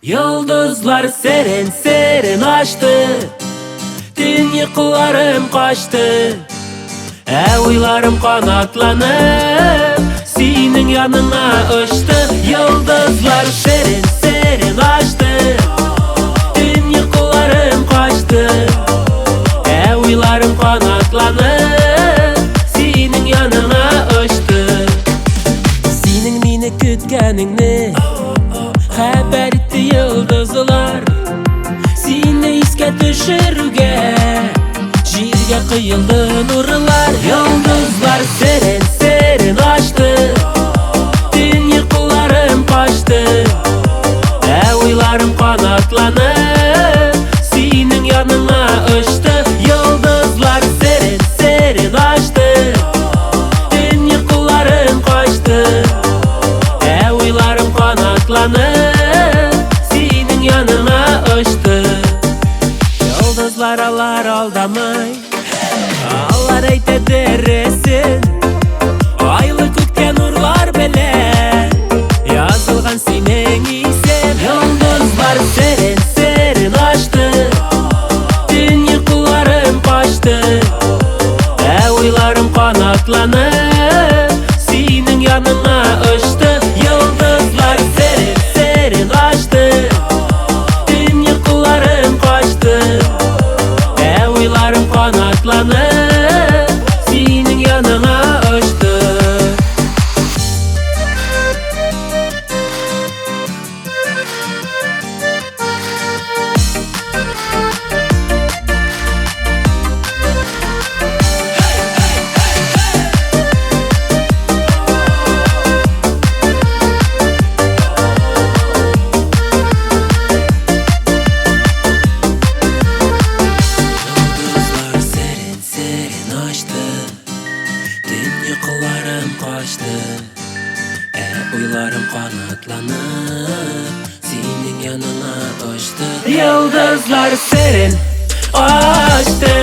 Yıldızlar serin serin açtı, tün yıkılarım kaçtı. Oylarım kanatlanıp senin yanına uçtu. Yıldızlar serin serin açtı, tün yıkılarım kaçtı. Oylarım kanatlanıp senin yanına uçtu. Senin meni kütkeningni haber etti yıldızlar. Seni isке düşürüge jirge kıyıldı nurlar. Yıldızlar serin serin açtı, tün yıkılarım kaçtı. Oylarım kanatlanıp senin yanına uçtu. Yıldızlar serin serin açtı, tün yıkılarım kaçtı. Oylarım kanatlanıp senin yanına uçtu. Yıldızlar alar aldamay, Allah eytedi resim. Aylı kütken nurlar bile yazılgan senin isem. Yıldızlar serin serin açtı, tün yıkılarım kaçtı. Oylarım kanatlanıp senin yanına uçtu. Yıldızlar serin serin açtı, tün yıkılarım kaçtı. Oylarım kanatlanıp senin yanına uçtu. Yıldızlar serin serin açtı, tüm yıkılarım kaçtı. Oylarım kanatlanıp senin yanına uçtu. Yıldızlar serin açtı,